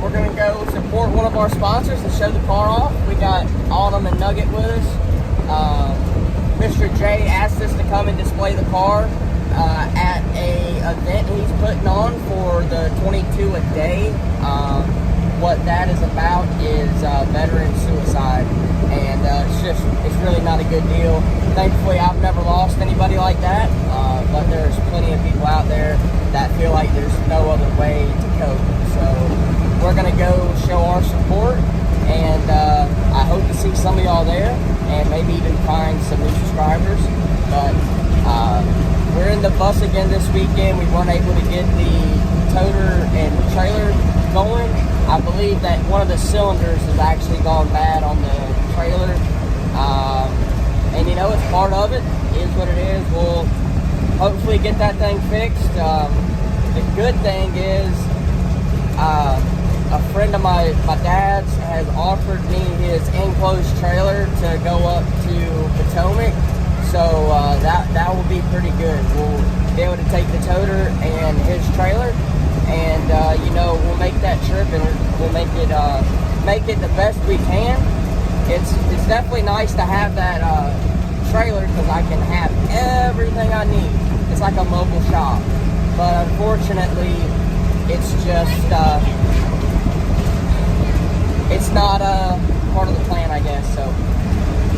we're going to go support one of our sponsors and show the car off. We got Autumn and Nugget with us. Mr. J asked us to come and display the car at a event he's putting on for the 22 a day. What that is about is veteran suicide, and it's really not a good deal. Thankfully, I've never lost anybody like that, but there's plenty of people out there that feel like there's no other way to cope. So we're gonna go show our support, and I hope to see some of y'all there, and maybe even find some new subscribers. But we're in the bus again this weekend. We weren't able to get the toter and trailer going. I believe that one of the cylinders has actually gone bad on the trailer. And you know, it's part of it. It is what it is. We'll hopefully get that thing fixed. The good thing is a friend of my dad's has offered me his enclosed trailer to go up to Potomac. So that will be pretty good. We'll be able to take the toter and his trailer, and you know, we'll make that trip, and we'll make it the best we can. It's definitely nice to have that trailer, because I can have everything I need. It's like a mobile shop, but unfortunately, it's just it's not part of the plan, I guess. So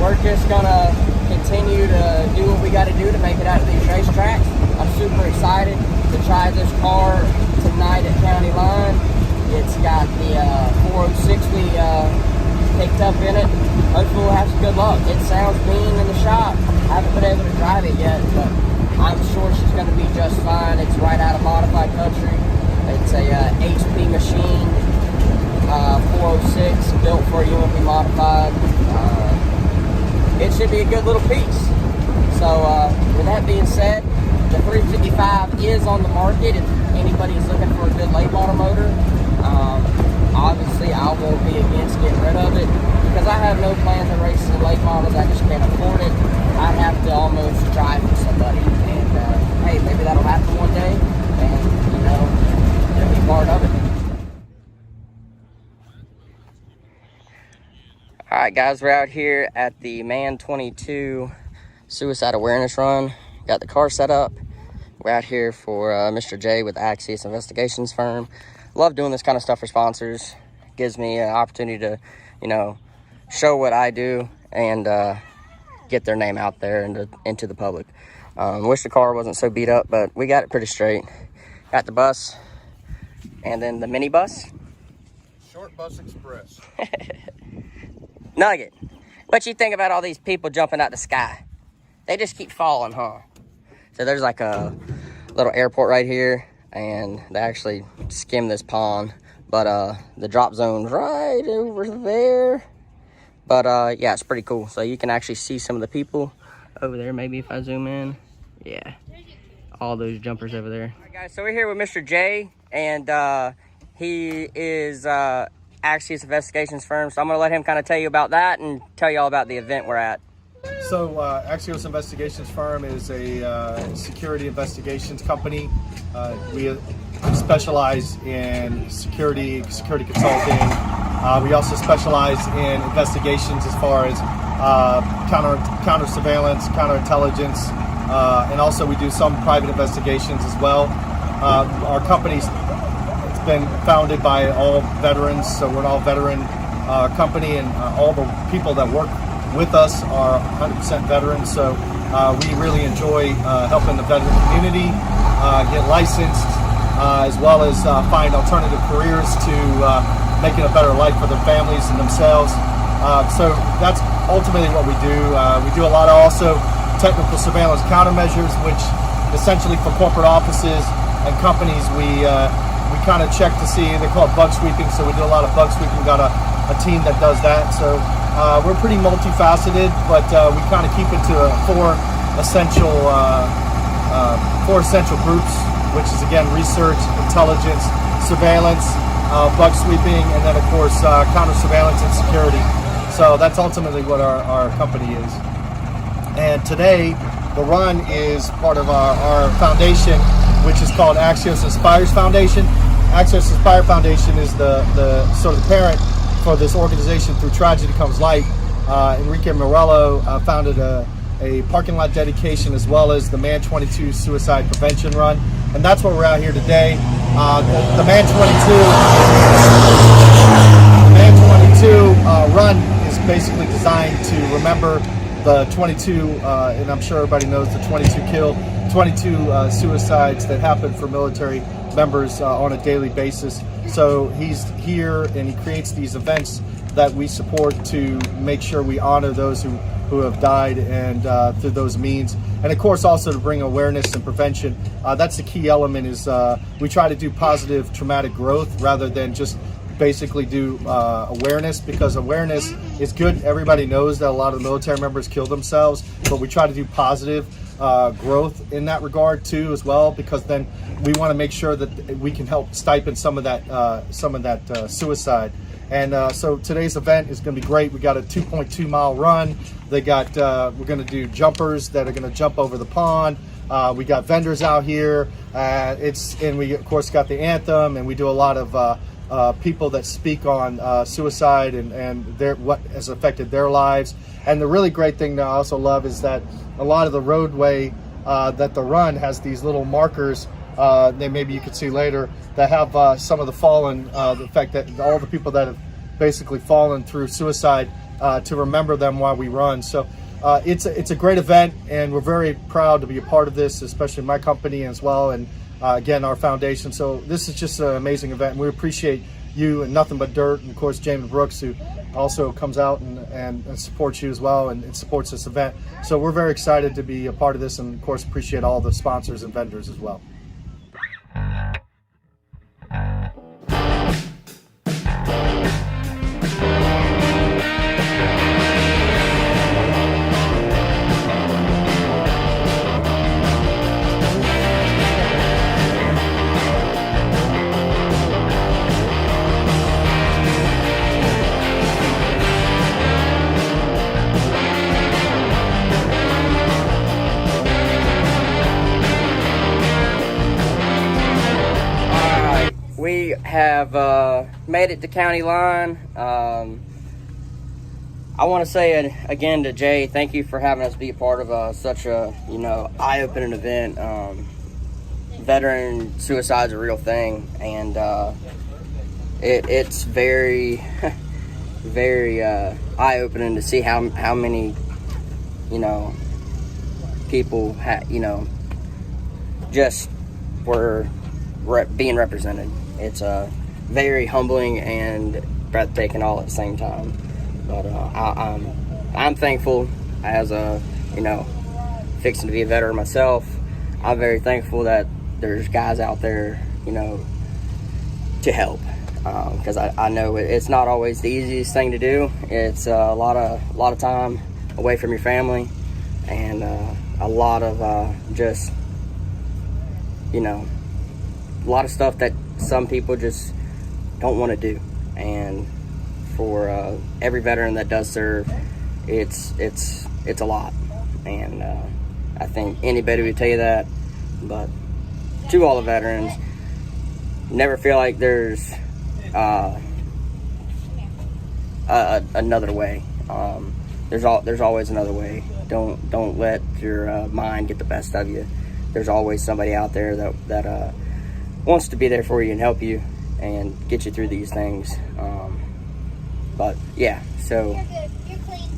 we're just gonna continue to do what we got to do to make it out of these racetracks. I'm super excited to try this car tonight at County Line. It's got the 406 we picked up in it. Hopefully we'll have some good luck. It sounds mean in the shop. I haven't been able to drive it yet, but I'm sure she's going to be just fine. It's right out of modified country. It's a HP machine, 406, built for UMP modified. It should be a good little piece. So with that being said, the 355 is on the market if anybody's looking for a good late model motor. Obviously, I won't be against getting rid of it, because I have no plans on racing late models. I just can't afford it. I have to almost drive for somebody, and hey, maybe that'll happen one day, and you know, it'll be part of it. All right, guys, we're out here at the Man22 Suicide Awareness Run. Got the car set up. We're out here for Mr. J with Axios Investigations firm. Love doing this kind of stuff for sponsors. Gives me an opportunity to, you know, show what I do and get their name out there and into the public. Wish the car wasn't so beat up, but we got it pretty straight. Got the bus, and then the mini bus. Short Bus Express. Nugget, what you think about all these people jumping out the sky? They just keep falling, huh? So there's like a little airport right here, and they actually skim this pond, but the drop zone's right over there. But yeah, it's pretty cool. So you can actually see some of the people over there. Maybe if I zoom in, yeah, all those jumpers over there. All right, guys, so we're here with Mr. J, and he is Axios Investigations firm. So I'm gonna let him kind of tell you about that and tell you all about the event we're at. So Axios Investigations firm is a security investigations company. We specialize in security consulting. We also specialize in investigations as far as counter surveillance, counterintelligence, and also we do some private investigations as well. Our company's been founded by all veterans, so we're an all veteran company, and all the people that work with us are 100% veterans. So we really enjoy helping the veteran community get licensed, as well as find alternative careers to making a better life for their families and themselves. So that's ultimately what we do. We do a lot of also technical surveillance countermeasures, which essentially for corporate offices and companies, we kind of check to see, they call it bug sweeping, so we do a lot of bug sweeping. We got a team that does that. So we're pretty multifaceted, but we kind of keep it to four essential groups, which is again research, intelligence, surveillance, bug sweeping, and then of course counter surveillance and security. So that's ultimately what our company is. And today the run is part of our foundation, which is called Axios Inspires Foundation. Access Inspire Foundation is the sort of the parent for this organization. Through Tragedy Comes Light. Enrique Murillo founded a parking lot dedication as well as the Man22 suicide prevention run, and that's what we're out here today. The Man22 run is basically designed to remember the 22, and I'm sure everybody knows the 22 suicides that happen for military members on a daily basis. So he's here and he creates these events that we support to make sure we honor those who have died, and through those means, and of course also to bring awareness and prevention. That's the key element. Is we try to do positive traumatic growth rather than just basically do awareness, because awareness is good. Everybody knows that a lot of military members kill themselves, but we try to do positive growth in that regard too as well, because then we want to make sure that we can help stipend some of that suicide. And so today's event is going to be great. We got a 2.2 mile run. They got we're going to do jumpers that are going to jump over the pond. We got vendors out here. And we of course got the anthem, and we do a lot of people that speak on suicide and what has affected their lives. And the really great thing that I also love is that a lot of the roadway that the run has these little markers that maybe you could see later that have some of the fallen, the fact that all the people that have basically fallen through suicide, to remember them while we run. So it's a great event, and we're very proud to be a part of this, especially my company as well, and again, our foundation. So this is just an amazing event, and we appreciate you and Nothing But Dirt, and of course James Brooks, who also comes out and supports you as well, and supports this event. So we're very excited to be a part of this, and of course appreciate all the sponsors and vendors as well. We have made it to county line. I want to say again to Jay, thank you for having us be a part of such a eye-opening event. Veteran suicide's a real thing, and it's very very eye-opening to see how many people just were being represented. It's very humbling and breathtaking all at the same time. But I'm thankful, as fixing to be a veteran myself. I'm very thankful that there's guys out there, to help, because I know it's not always the easiest thing to do. It's a lot of time away from your family, and a lot of just a lot of stuff that some people just don't want to do. And for every veteran that does serve, it's a lot. And I think anybody would tell you that. But to all the veterans, never feel like there's another way. There's always another way. Don't let your mind get the best of you. There's always somebody out there that wants to be there for you and help you and get you through these things. But yeah, so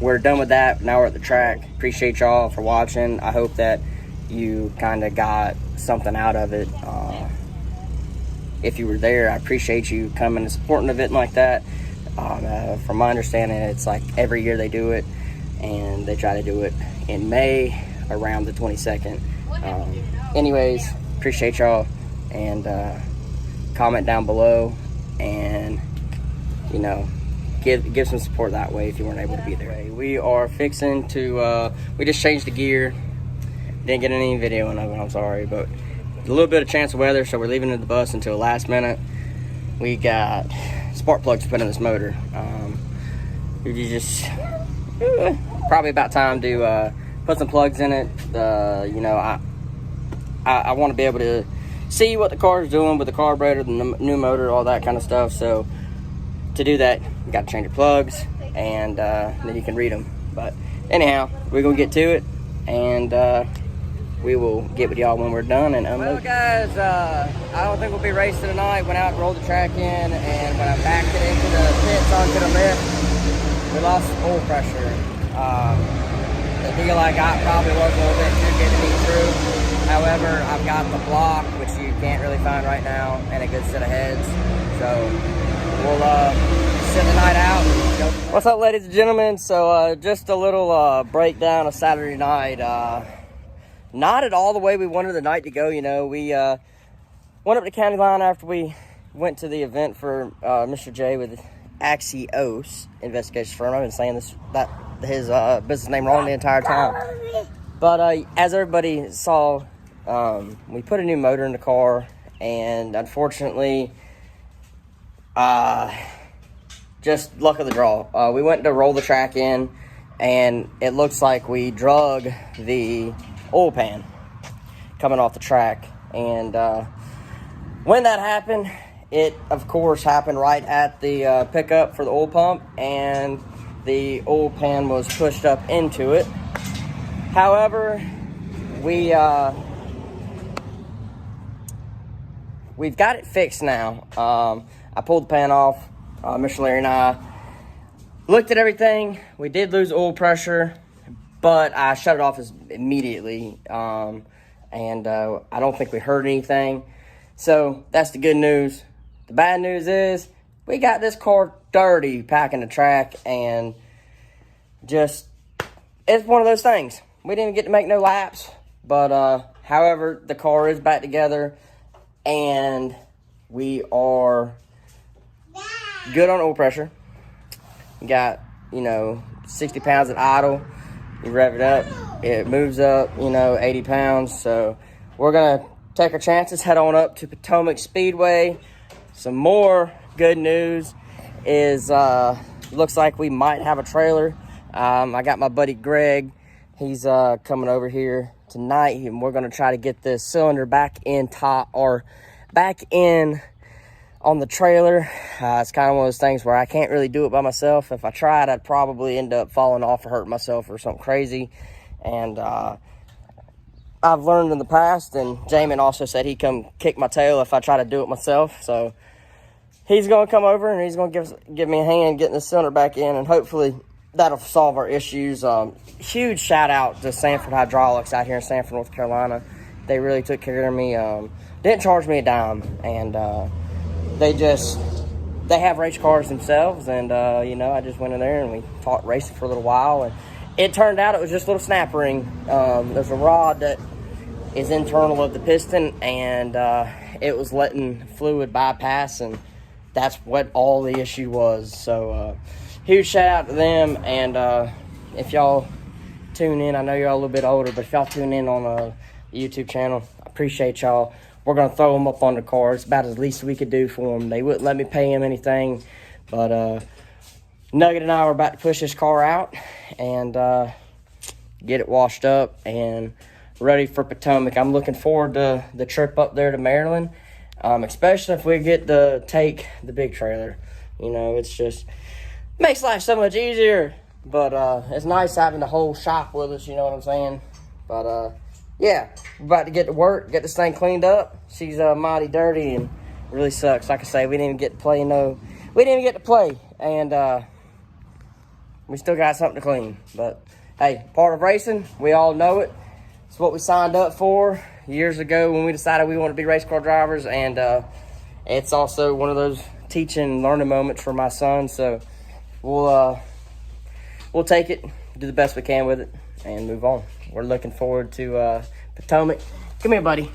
we're done with that. Now we're at the track. Appreciate y'all for watching. I hope that you kind of got something out of it. If you were there, I appreciate you coming and supporting an event like that. From my understanding, it's like every year they do it, and they try to do it in May around the 22nd. Anyways, appreciate y'all, and comment down below, and give some support that way if you weren't able to be there. We are fixing to we just changed the gear. Didn't get any video of it, I'm sorry, but a little bit of chance of weather, so we're leaving the bus until last minute. We got spark plugs to put in this motor. You just probably about time to put some plugs in it. I want to be able to see what the car is doing with the carburetor, the new motor, all that kind of stuff. So to do that, you got to change your plugs, and then you can read them. But anyhow, we're gonna get to it, and we will get with y'all when we're done and unload. Well, guys, I don't think we'll be racing tonight. Went out and rolled the track in, and when I backed it into the pits onto the lift, we lost oil pressure. The deal I got probably was a little bit too good to be true. However, I've got the block, which you can't really find right now, and a good set of heads. So we'll sit the night out and go. What's up, ladies and gentlemen? So just a little breakdown of Saturday night. Not at all the way we wanted the night to go. You know, we went up to county line after we went to the event for Mr. J with Axios investigation firm. I've been saying his business name wrong the entire time. But as everybody saw, we put a new motor in the car, and unfortunately, just luck of the draw. We went to roll the track in, and it looks like we drug the oil pan coming off the track. And when that happened, it of course happened right at the pickup for the oil pump, and the oil pan was pushed up into it. However, we've got it fixed now. I pulled the pan off. Mr. Larry and I looked at everything. We did lose oil pressure, but I shut it off immediately. And I don't think we heard anything. So that's the good news. The bad news is we got this car dirty packing the track, and just, it's one of those things. We didn't get to make no laps, but however, the car is back together, and we are good on oil pressure. We got, 60 pounds at idle. You rev it up, it moves up, 80 pounds. So we're gonna take our chances, head on up to Potomac Speedway. Some more good news is looks like we might have a trailer. I got my buddy Greg. He's coming over here tonight, and we're going to try to get this cylinder back in on the trailer. It's kind of one of those things where I can't really do it by myself. If I tried, I'd probably end up falling off or hurting myself or something crazy. And I've learned in the past, and Jamin also said he'd come kick my tail if I try to do it myself. So he's going to come over, and he's going to give me a hand getting the cylinder back in, and hopefully that'll solve our issues. Huge shout out to Sanford Hydraulics out here in Sanford, North Carolina. They really took care of me. Didn't charge me a dime, and they have race cars themselves, and I just went in there and we talked racing for a little while, and it turned out it was just a little snap ring. There's a rod that is internal of the piston, and it was letting fluid bypass, and that's what all the issue was. So huge shout out to them, and if y'all tune in, I know y'all a little bit older, but if y'all tune in on the YouTube channel, I appreciate y'all. We're going to throw them up on the car. It's about as least we could do for them. They wouldn't let me pay him anything, but Nugget and I were about to push this car out and get it washed up and ready for Potomac. I'm looking forward to the trip up there to Maryland, especially if we get to take the big trailer. It's just makes life so much easier, but it's nice having the whole shop with us, you know what I'm saying? But yeah, we're about to get to work, get this thing cleaned up. She's mighty dirty and really sucks. Like I say, we didn't even get to play. We didn't even get to play, and we still got something to clean. But hey, part of racing, we all know it. It's what we signed up for years ago when we decided we wanted to be race car drivers, and it's also one of those teaching and learning moments for my son. So we'll take it, do the best we can with it, and move on. We're looking forward to Potomac. Come here, buddy.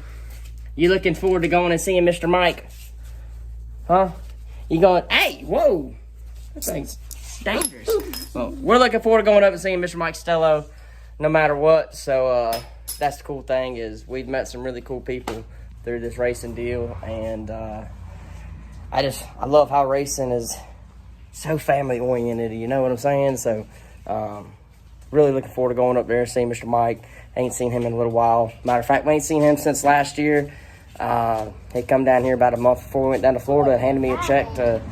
You looking forward to going and seeing Mr. Mike? Huh? You going, hey, whoa. That thing's dangerous. Well, we're looking forward to going up and seeing Mr. Mike Stello no matter what. So that's the cool thing is we've met some really cool people through this racing deal. And I love how racing is so family oriented. You know what I'm saying? So really looking forward to going up there and seeing Mr. Mike. I ain't seen him in a little while. Matter of fact, we ain't seen him since last year. He come down here about a month before we went down to Florida and handed me a check to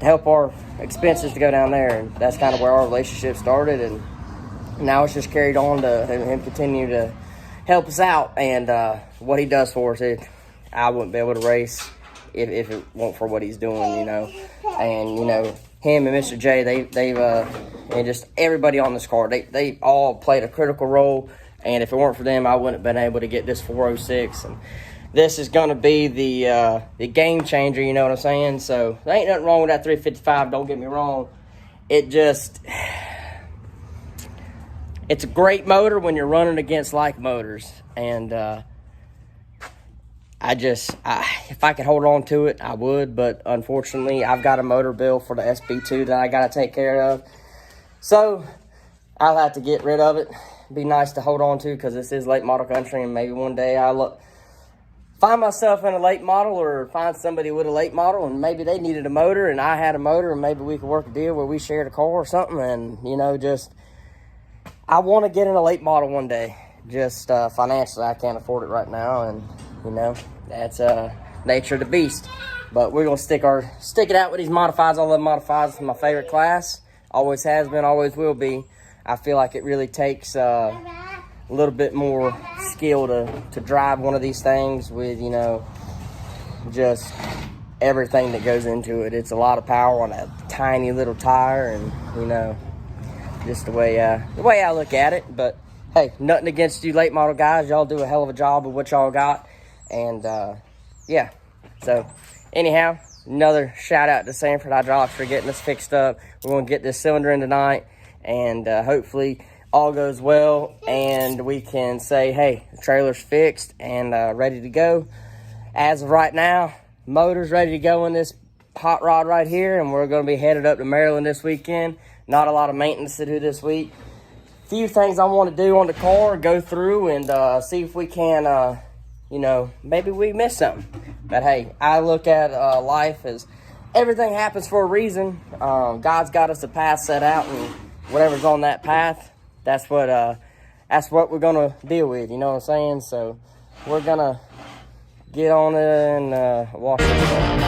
help our expenses to go down there. And that's kind of where our relationship started. And now it's just carried on to him continue to help us out. And what he does for us, I wouldn't be able to race if it weren't for what he's doing, you know. And, you know, him and Mr. J, they've and just everybody on this car, they all played a critical role. And if it weren't for them, I wouldn't have been able to get this 406. And this is going to be the game changer, you know what I'm saying? So there ain't nothing wrong with that 355, don't get me wrong. It's a great motor when you're running against like motors. And if I could hold on to it, I would. But unfortunately, I've got a motor bill for the SB2 that I got to take care of. So I'll have to get rid of it. Be nice to hold on to because this is late model country, and maybe one day I'll find myself in a late model or find somebody with a late model, and maybe they needed a motor and I had a motor, and maybe we could work a deal where we shared a car or something. And, you know, just I want to get in a late model one day. Just financially, I can't afford it right now, and, you know, that's nature of the beast. But we're going to stick it out with these modifieds. I love modifieds. It's my favorite class. Always has been, always will be. I feel like it really takes a little bit more skill to drive one of these things with, you know, just everything that goes into it. It's a lot of power on a tiny little tire, and, you know, just the way I look at it. But hey, nothing against you late model guys. Y'all do a hell of a job of what y'all got. And yeah, so anyhow, another shout out to Sanford Hydraulics for getting us fixed up. We're going to get this cylinder in tonight, and hopefully all goes well, and we can say, hey, the trailer's fixed and ready to go. As of right now, motor's ready to go in this hot rod right here, and we're going to be headed up to Maryland this weekend. Not a lot of maintenance to do this week. Few things I want to do on the car, go through and see if we can, you know, maybe we missed something. But hey, I look at life as everything happens for a reason. God's got us a path set out, and whatever's on that path, that's what we're gonna deal with. You know what I'm saying? So we're gonna get on it and wash it.